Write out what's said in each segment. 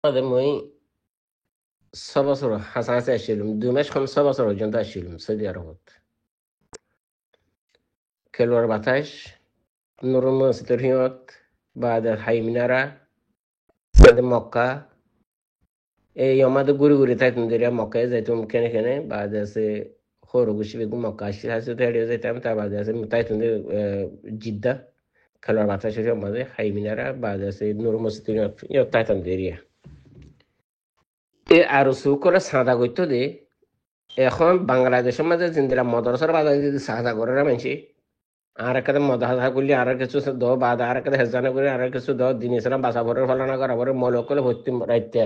আমাদের মই 6 বছর হাসাহাসি আসছিলাম 2 মাস 6 বছর পর্যন্ত আসছিলাম সৌদি আরবত খেলোয়াড় বাতাস নুরুল মসজিদের হিয়ত বাদের হাই মিনারা বাদে মক্কা এই আমাদের ঘুরে ঘুরে থাকতাম দিরা মক্কায় যাইতাম কেনে কেনে বাদে আছে খরগোশি বেগম মক্কা আসি আসি তো এড়িয়ে যাইতাম তার বাদে আছে তাইতাম জিদ্দা খেলোয়াড় বাতাসের আমাদের হাই মিনারা বাদে আছে নুরুল মসজিদের হিয়ত তাইতাম দিরিয়া এ আরো সু করে সাদা করতো দে এখন বাংলাদেশের মাঝে জিন্দিরা মদরসার বাজারে যদি সাদা করে মানছি আর একটা মদ হাজা করলি আর কিছু দ বাদ আর একটা হেজানা করে আর কিছু দ দিন ইসলাম বাসা ভরের ফলানা করা ভরে মলক করে ভর্তি রাইতে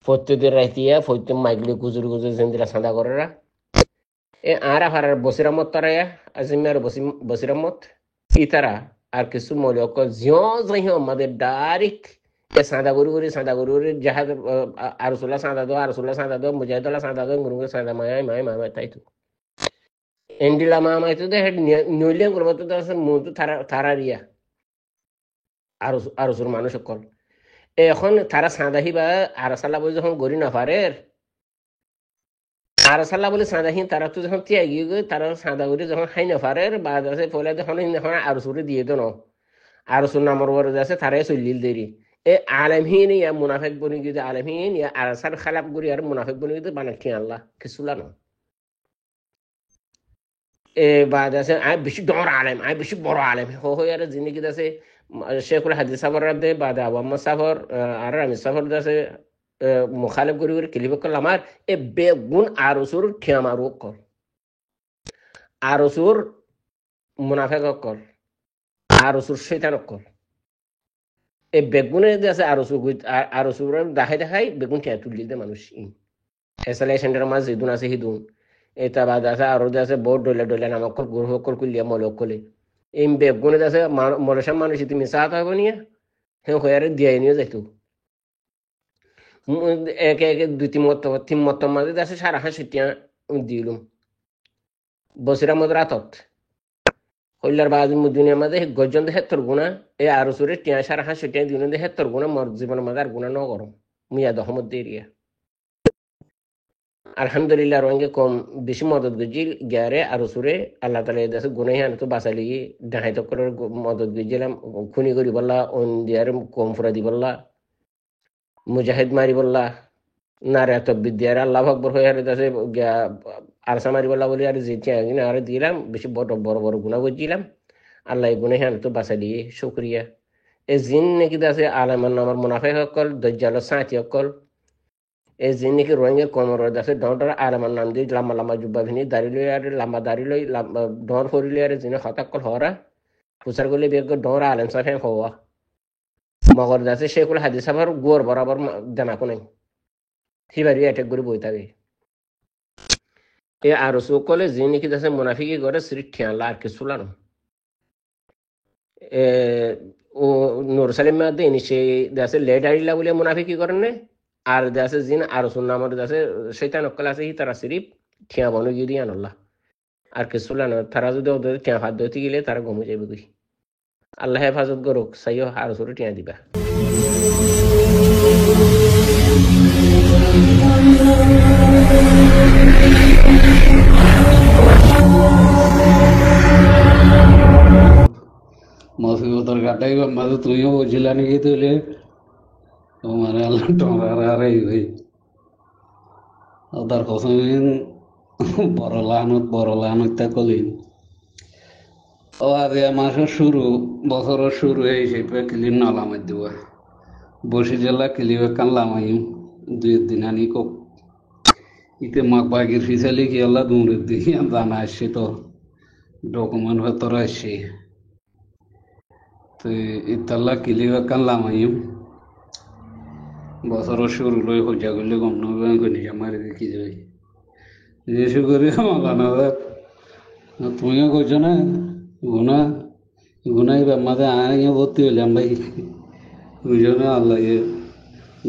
প্রত্যেকদিন রাইতিয়া প্রত্যেক মাইগলি গুজুর গুজুর জিন্দিরা সাদা করে এ আর আফার বসিরামত তারা আজিমিয়ার বসিরামত ইতারা আর কিছু মলক জিও যাই আমাদের ডাইরেক্ট সাদা গরু জাহাজ আরসুল্লাহ সাদা দো মুজাহিদুল্লাহ সাদা দো গুরুঙ্গ সাদা মায় মায় মায় তাই তো এন্ডিলা মামা itu deh nulian kalau itu dah mutu tararia arusur মানুষ সকল এখন তারা সাদাহি বা আরসালা বলে যখন গরি না পারের আরসালা বলে সাদাহি তারা তো যখন তিয়াগি গই তারা সাদা গরি যখন হাই না পারের বা আছে পলে যখন এখন আরসুরে দিয়ে তো ন আরসুর নামর বড় আছে তারাই চলিল দেরি এ আলমহীন ইয়া মুনাফেক বনি যদি আলমহীন ইয়া আরসার খালাপ গরি আর মুনাফেক বনি যদি বানাকি আল্লাহ কিছুলা না بعد هسه عاد بشي دور عالم عاد بشي برو عالم هو يا رزيني كده سه شيخ الحديث سفر رد بعد أبو مسافر عرام سفر ده سه مخالف قريور كليبه كل مار بيجون عروسور كيامارو كور عروسور منافق كور عروسور شيطان كور بيجون ده سه عروسور ده بيجون كياتولي ده مانوشين اسلام شندر ما زيدون اسه هيدون এটা বাদ আছে আরো আছে বহুত ডলে ডলে নামক গ্রহ কল কুলিয়া মলক কলে এম বেগুনে আছে মরসাম মানুষ তুমি সাথ হবে নিয়ে হ্যাঁ হয়ারে দিয়ে নিয়ে যাইতো এক এক দুই তিন মত মাঝে আছে সারা হাসিটিয়া দিলুম বসিরা মদ রাতত হইলার বাজ দুনিয়ার মাঝে গজন দেহে তোর গুণা এই আরো সুরে টিয়া সারা হাসিটিয়া দিন দেহে তোর গুণা মর জীবনের মাঝে আর গুণা ন করম মুয়া দহমত দেরিয়া আলহামদুলিল্লাহ রঙে কম বেশি মদত গজিল গ্যারে আর সুরে আল্লাহ তালা দেশে গুনাই হান তো বাঁচালি ডাহাই তো করে মদত গজিলাম খুনি করি বললা অন দিয়ার কম ফুরা দি বললা মুজাহিদ মারি বললা নারে তবিদ্যার আল্লাহ আকবর হয়ে হারে দেশে আরসা মারি বললা বলি আর যে আর দিলাম বেশি বড় বড় বড় গুণা গজিলাম আল্লাহ গুনাই হান তো বাঁচালি শুক্রিয়া এ জিন নাকি দেশে আলমান আমার মুনাফে সকল দজ্জাল সাঁতি সকল এই যে নাকি রোহিঙ্গা কমর আছে ডর আরামার নাম দিয়ে লাম্বা লাম্বা জুব্বা ভিনি দাঁড়ি লই আর লাম্বা দাঁড়ি লই ডর ফরিলে আর যিনি হতাকল হরা পুষার গলে বেগ ডর আলেন সাফে হওয়া মগর আছে সেগুলো হাদিস আবার গোর বরাবর জানা কোনাই সিবারি অ্যাটাক করে বই থাকে এ আর সকলে যে নাকি আছে মুনাফিকি করে শ্রী ঠিয়ালা আর কিছু লানো ও নুর সালিম মাদে নিচে দেশে লেট আইলা বলে মুনাফিকি করেন না আর দেশে জিন আর সুন্নামর দেশে শৈতান অকল আছে তারা সিরিপ ঠিয়া বনু গিয়ে আনল্লাহ আর কিছু লানো তারা যদি ওদের ঠিয়া হাত ধরতে গেলে তারা গমে যাবে কই আল্লাহ হেফাজত করুক সাইও আর সুরে ঠিয়া দিবা মসিবতর কাটাই মাঝে তুমিও বুঝিলা নাকি তুলে তোমার আল্লাহ টমার আর এই ভাই ওদের কসমিন বড় লানত তা কলিন ও আজ মাসের শুরু বছরের শুরু এই সেই ক্লিন নালামাই দিব বসি জেলা ক্লিবে কানলামাইম 2 দিন আনি কোক ইতে মাক বাগির ফিসালি কি আল্লাহ দূরের দিকে জানা আসছে তো ডকুমেন্ট ভেতর আসছে তো ইতাল্লা ক্লিবে কানলামাইম বছরের শুরু লই হইয়া করলে গম নবে নিজে মারি দেখি যাই যেসু করি মালানা তুমিও করছো না গুনা গুনাই মাঝে আয় ভর্তি হইলাম ভাই বুঝো না আল্লাহ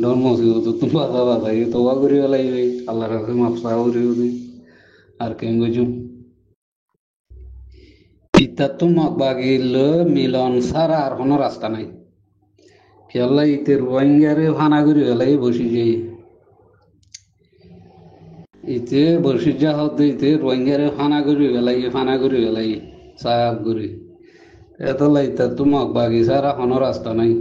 ডর মসিবত তুমি বাধা বাধা তোবা করি পেলাই ভাই আল্লাহর কাছে মাপসা করি আর কেন বুঝুম পিতার তো মগ বাগিল মিলন ছাড়া আর কোনো রাস্তা নাই খেলা ইতে রোহিঙ্গারে ফানা করে গেলাই বসি যাই ইতে বসি যা হতে ইতে রোহিঙ্গারে ফানা করে গেলাই সাফ করে এত লাইতা তোমাক বাগিচা এখনো রাস্তা নাই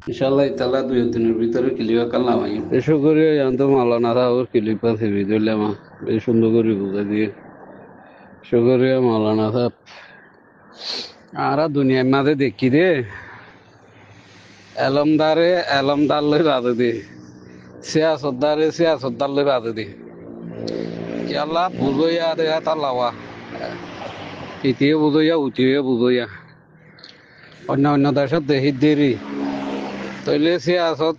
ইনশাল্লাহ ইতালা 2-3 ভিতরে ক্লিয়ার করলাম আমি এসব করে জানতো মালানা সাহেবের ক্লিপা ছিবি দিলাম বেশ সুন্দর করে বুঝা দিয়ে শুকরিয়া মাওলানা সাহেব আরা দুনিয়ার মাঝে দেখি রে এলমদার লই বাদে দে সিয়াসতদার লই বাদে দে কি আল্লাহ বুঝইয়া দে তাল্লাওয়া ইতিয়ে বুঝইয়া উঠিয়ে বুঝইয়া অন্য দেশত দেখি দেরি তইলে সিয়াসত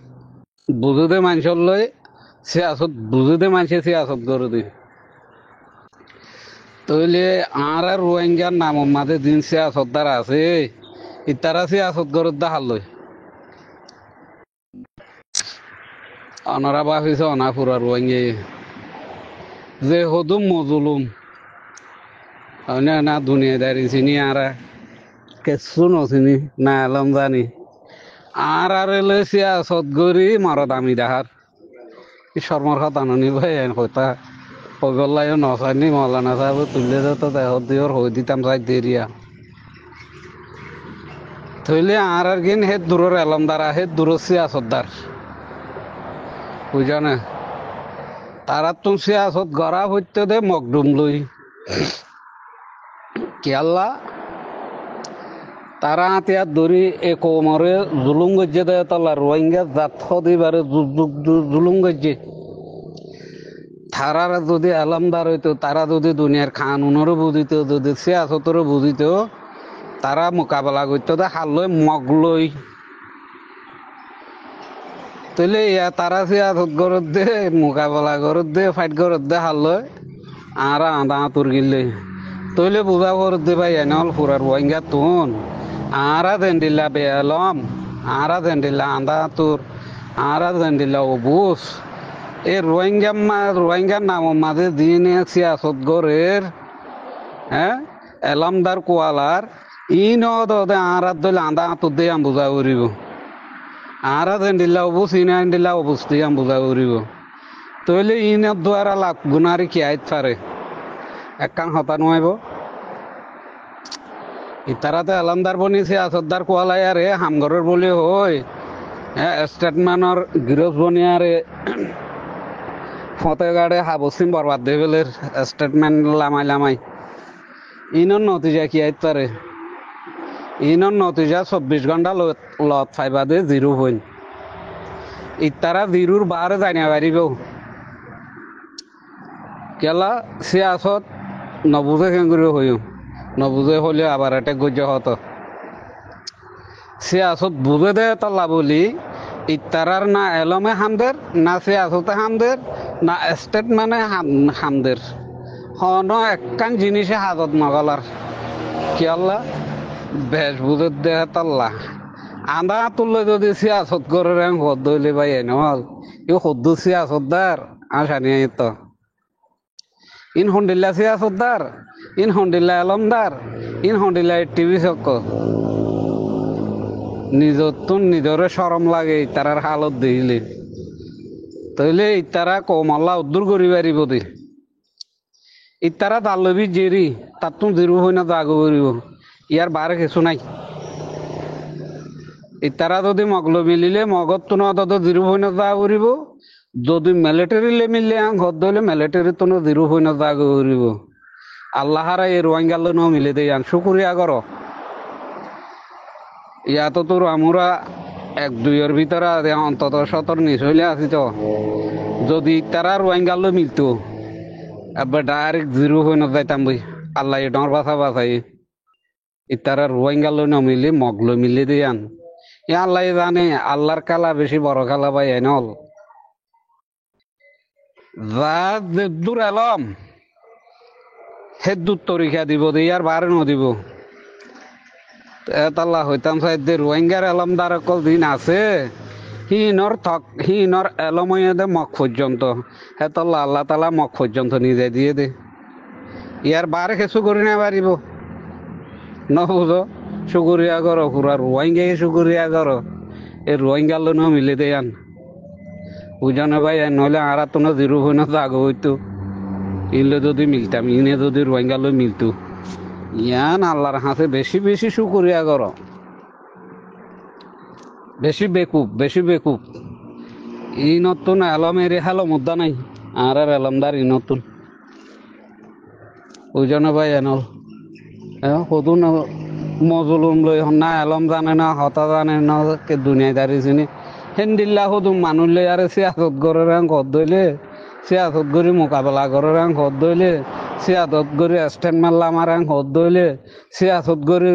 বুঝুদে মানুষের লই সিয়াসত বুঝুদে মানুষে সিয়াসত করে দে তইলে আর রোহিঙ্গার নাম মাঝে দিন সিয়াসতদার আছে ইতারা সিয়াসত করে দেখাল লই অনারা বাফিছে অনাফুরা রোহিঙ্গা যে হদুম মজুলুম না দুনিয়াদারি চিনি আর কেসু নচিনি না এলম জানি আর এলে সিয়াসত গরি মারত আমি দেখার শর্মার কথা ননি ভাই কথা পগল্লাই নচানি মৌলানা সাহেব তুলে তো দেহত দিওর হই দিতাম চাই দেরিয়া থইলে আর গিন হে দূরের এলমদারা হে দূরের সিয়াসতদার বুঝা না তারা তুমি সিয়াসত গড়া হইতে দে মকডুম লই কি আল্লাহ তারা হাতিয়ার ধরি এ কোমরে জুলুম গজ্জে দেয় তলা রোহিঙ্গা জাত দিবারে জুলুম গজ্জে তারা যদি আলমদার হইতো তারা যদি দুনিয়ার কানুনেরও বুঝিত যদি সিয়াসতেরও বুঝিত তারা মোকাবেলা করতো হাল লই মগ লই তইলে তারা সিয়াসত গরত দে মোকাবেলা গরত দে ফাইট গরত দে হাল লই আর আদা আতুর গিলে তইলে বুঝা গরত দে ভাই এনেল ফুরার রোহিঙ্গা তুন আরা দেন্ডিলা বেলম আরা দেন্ডিলা আদা আতুর আরা দেন্ডিলা অবুস এই রোহিঙ্গার নাম মাঝে দিন সিয়াসত গরের হ্যাঁ এলামদার কোয়ালার ই নদে আরাত দলে আদা আতুর দিয়ে আম বুঝা করিব আরা দেন্ডিলা অবুস ইনা দিলা অবস্থি আম বুঝা করিব তইলে ইনের দ্বারা লাভ গুণারি কি আইত পারে একখান হতা নয় ইতারাতে এলামদার বনি সিয়াসতদার কোয়ালাই আরে হামগরের বলি হই স্টেটমেন্টর গিরজ বনি আরে ফতেগাড়ে হাবসিম বরবাদ দেবেলের স্টেটমেন্ট লামাই ইনর নতিজা কি আইত পারে ইনর নতিজা 24 ঘন্টা লত ফাইবাদে জিরো হইন ইতারা জিরোর বারে জানিয়া পারিব কেলা সিয়াসত নবুঝে কেঙ্গুরি হইও নবুঝে হলে আবার এটা গজ্য হতো সিয়াসত বুঝে দে তল্লা বলি ইতারার না এলমে হামদের না সিয়াসতে হামদের না স্টেট মানে হামদের হন একখান জিনিসে হাজত নগলার কি আল্লাহ বেশ বুঝে দে তল্লা আদা তুললে যদি সিয়াসত করে হদ হইলে ভাই এনেল ই হদ্দু সিয়াসতদার আশা নিয়ে তো ইন হন্ডিল্লা সিয়াসতদার ইন হন্ডিল্লা এলমদার ইন হন্ডিল্লা টিভি চক্ক নিজরে সরম লাগে ইতারার হালত দিলে তইলে ইতারা কমল্লা উদ্দূর করি পারিব দে ইতারা দালবি জেরি তার তুমি জিরো হই না জাগ করিব ইয়ার বারে কিছু নাই ইতারা যদি মগল মিলিলে মগত তুন জিরো হই না জাগ করিব যদি মিলিটারি মিললে ঘর ধরলে মিলিটারি তুন জিরো হই না জাগ করিব আল্লাহারা এই রোহিঙ্গাল ন মিলে দেয় শুকুরিয়া কর ইয়াতো তোর আমরা 1-2 ভিতরে অন্তত 17 নিচ হইলে আছি তো যদি তারা রোহিঙ্গাল মিলতো এবার ডাইরেক্ট জিরো হয়ে না যাইতাম বই আল্লাহ ডর বাছাই ইতারা রোহিঙ্গাল ন মিলে মগল মিলে দিয়ে আন এ আল্লাহ জানে আল্লাহর কালা বেশি বড় কালা ভাই নল যা দূর এলম হে দূর তরিকা দিব দে ইয়ার বারে নদিব তাল্লা হইতাম সাইডে রোহিঙ্গার এলমদার কল দিন আছে হিনর এলময়ে দে মগ পর্যন্ত হে তাল্লা আল্লাহ তালা মগ পর্যন্ত নিজে দিয়ে দে ইয়ার বারে কিছু করি না পারিব নবুঝ শুকুরিয়া করো পুরা রোহিঙ্গাকে শুকুরিয়া করো এই রোহিঙ্গা লোনও মিলে দেয়ান বুঝানো ভাই নইলে আর তো না জিরো হই না আগে হইতো ইলে যদি মিলতাম ইনে যদি রোহিঙ্গা লো মিলতো ইয়ান আল্লাহর হাতে বেশি বেশি শুকরিয়া করো বেশি বেকুব ই নতুন এলম এর হালো মুদ্দা নাই আর এলমদার ই নতুন বুঝানো ভাই এনল কদু না মজলুম লই না এলম জানে না হতা জানে না কে দুনিয়াদারি চিনি হেন্দিল্লা সদুম মানুহ লই আর সিয়াসত গড়ের ঘর দইলে সিয়াসত গড়ি মোকাবেলা গড়ের ঘর দইলে সিয়াসত গড়ি স্ট্যান্ড মারলা আমার ঘর দইলে সিয়াসত গড়ি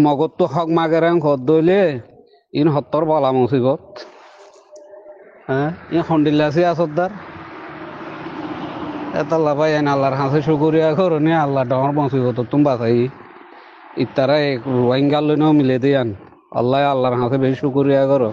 মগজটো হক মাগের ঘর দইলে ইন সত্তর বলা মুসিবত হ্যাঁ ই খন্ডিল্লা সিয়াসতদার এটা লাভাই আইন আল্লাহর হাতে শুকুরিয়া করনি আল্লাহ ডর মুসিবত তুমি বাঁচাই ইতারা রোহিঙ্গা লইনেও মিলে দিয়ান আল্লাহ আল্লাহর হাতে বেশি শুকুরিয়া করো